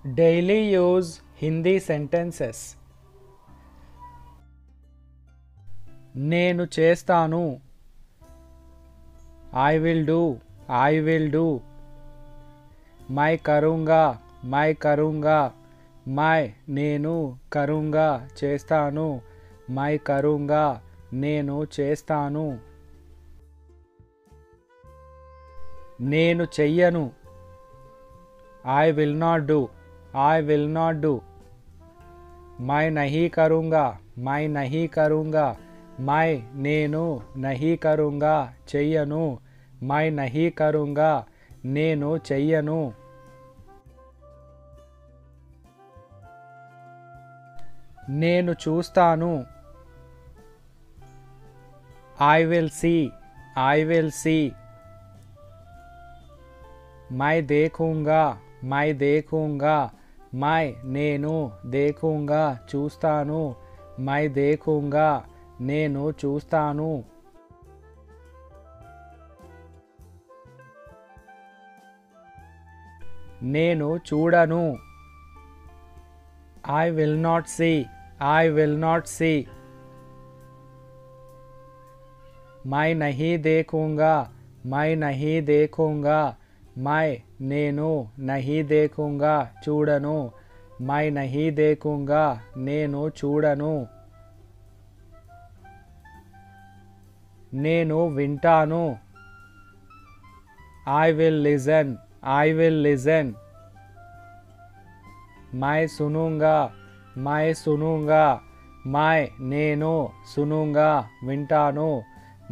Daily use Hindi sentences. నేను చేస్తాను. I will do. I will do. मैं करूँगा. मैं करूँगा. मैं నేను కరుంగా చేస్తాను. मैं करूँगा నేను చేస్తాను. నేను చెయ్యను. I will not do. I will not do. मैं नहीं करूँगा. मैं नहीं करूँगा. मैं నేను नहीं करूँगा చెయ్యను. मैं नहीं करूँगा నేను చెయ్యను. నేను చూస్తాను. I will see. I will see. मैं देखूँगा. मैं देखूँगा. मैं నేను देखूँगा చూస్తాను. मैं देखूँगा నేను చూస్తాను. నేను చూడను. I will not see. I will not see. मैं नहीं देखूँगा. मैं नहीं देखूँगा. मैं నేను नहीं देखूँगा చూడను. मैं नहीं देखूँगा నేను చూడను. నేను వింటాను. I will listen. I will listen. मैं सुनूंगा. मैं सुनूंगा. मैं నేను सुनूंगा వింటాను.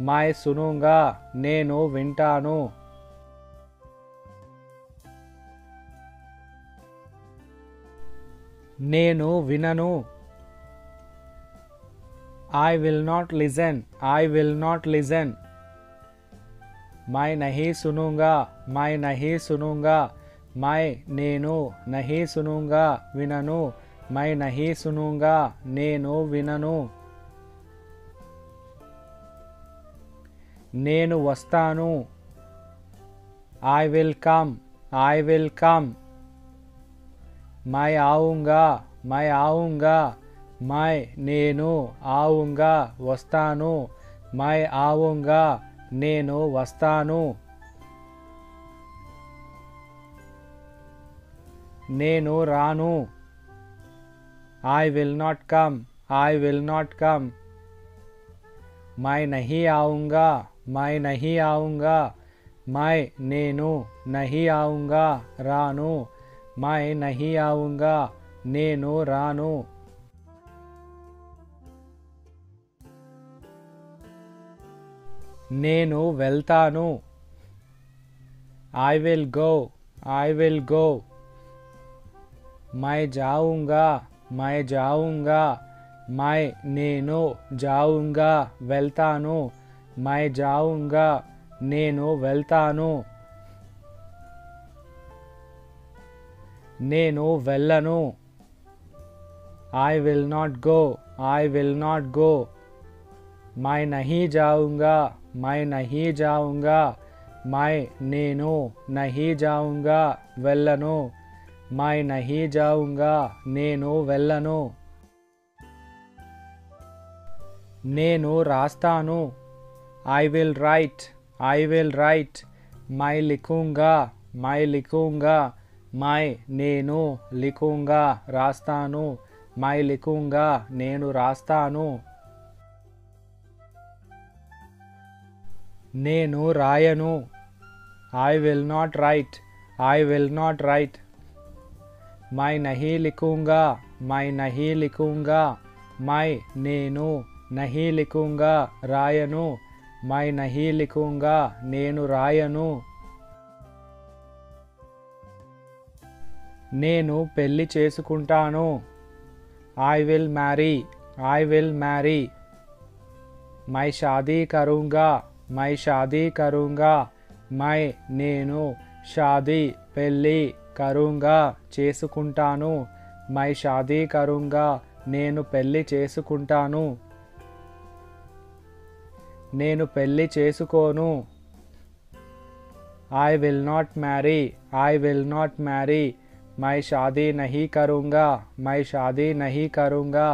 मैं सुनूंगा నేను వింటాను. నేను వినను. I will not listen. I will not listen. मैं नहीं सुनूंगा. मैं नहीं सुनूंगा. मैं నేను नहीं सुनूंगा వినను. मैं नहीं सुनूंगा నేను వినను. నేను వస్తాను. I will come. I will come. मैं आऊँगा. मैं आऊँगा. मैं నేను ఆవుంగా వస్తాను. मैं ఆవుంగా నేను వస్తాను. నేను రాను. I will not come. I will not come. मैं नहीं आऊँगा. मैं नहीं आऊँगा. मैं నేను नहीं आऊँगा రాను. मैं नहीं आऊँगा నేను రాను. నేను వెళ్తాను. I will go. I will go. मैं जाऊँगा. मैं जाऊँगा. मैं నేను जाऊँगा వెళ్తాను. मैं जाऊँगा నేను వెళ్తాను. నేను వెళ్ళను. I will not go. I will not go. मैं नहीं जाऊँगा. मैं नहीं जाऊँगा. मैं నేను नहीं जाऊँगा వెళ్ళను. मैं नहीं जाऊँगा నేను వెళ్ళను. నేను రాస్తాను. I will write. I will write. मैं लिखूँगा. मैं लिखूँगा. मैं నేను लिखूँगा రాస్తాను. मैं लिखूँगा నేను రాస్తాను. నేను రాయను. I will not write. I will not write. मैं नहीं लिखूँगा. मैं नहीं लिखूँगा. मैं నేను नहीं लिखूँगा రాయను. मैं नहीं लिखूँगा నేను రాయను. నేను పెళ్లి చేసుకుంటాను. I will marry. I will marry. मैं शादी करूँगा. मैं शादी करूँगा. मैं నేను शादी పెళ్లి करूँगा చేసుకుంటాను. मैं शादी करूँगा నేను పెళ్లి చేసుకుంటాను. నేను పెళ్లి చేసుకోను. I will not marry. I will not marry. मैं शादी नहीं करूँगा, मैं शादी नहीं करूँगा,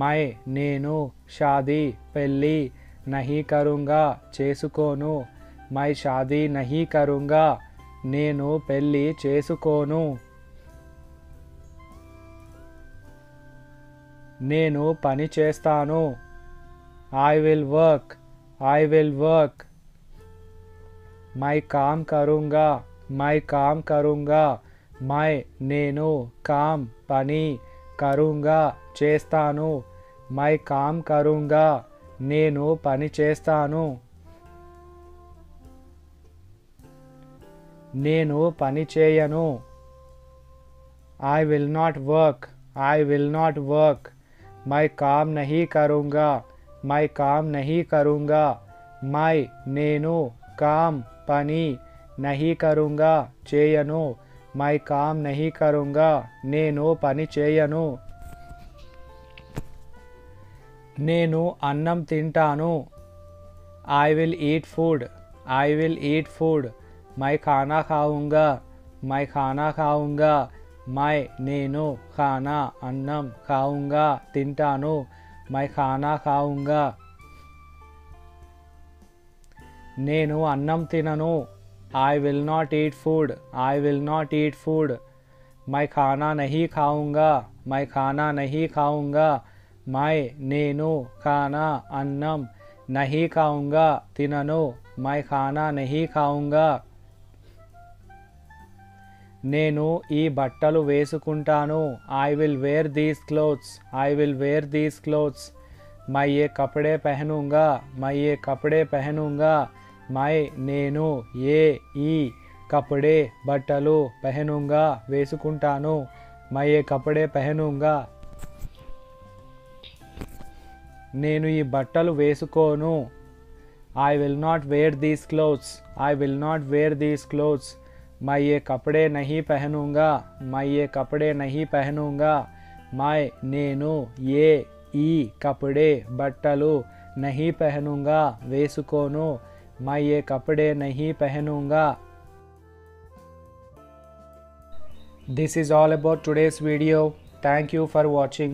मैं నేను షాదీ పెళ్ళి नहीं करूँगा చేసుకోను, मैं शादी नहीं करूँगा నేను పెళ్ళి చేసుకోను, నేను పని చేస్తాను, I will work, I will work, मैं काम करूँगा, मैं काम करूँगा, मैं నేను काम పని కरूँगा చేస్తాను, मैं काम करूँगा నేను పని చేస్తాను, నేను పని చేయను, I will not work, I will not work, मैं काम नहीं करूँगा, मैं काम नहीं करूँगा, मैं నేను काम పని नहीं करूँगा చేయను, मैं काम नहीं करूँगा నేను పని చేయను, నేను అన్నం తింటాను, I will eat food, I will eat food, मैं खाना खाऊंगा, मैं खाना खाऊंगा, मैं నేను खाना అన్నం खाऊंगा తింటాను, मैं खाना खाऊंगा, నేను అన్నం తినను, I will not eat food, I will not eat food, मैं खाना नहीं खाऊंगा, मैं खाना नहीं खाऊंगा, मैं నేను खाना అన్నం नहीं खाऊंगा తినను, मैं खाना नहीं खाऊंगा, నేను ఈ బట్టలు వేసుకుంటాను, I will wear these clothes, I will wear these clothes, मैं ये कपड़े पहनूंगा, मैं ये कपड़े पहनूंगा, मैं నేను ఏ ఈ కపడే బట్టలు పహనూంగా వేసుకుంటాను, मैं ये कपड़े पहनूंगा, నేను ఈ బట్టలు వేసుకోను, I will not wear these clothes, I will not wear these clothes, मैं ये कपड़े नहीं पहनूंगा, मैं ये कपड़े नहीं पहनूंगा, मैं నేను ఏ ఈ కపడే బట్టలు नहीं पहनूंगा వేసుకోను, मैं ये कपड़े नहीं पहनूंगा. This is all about today's video. Thank you for watching.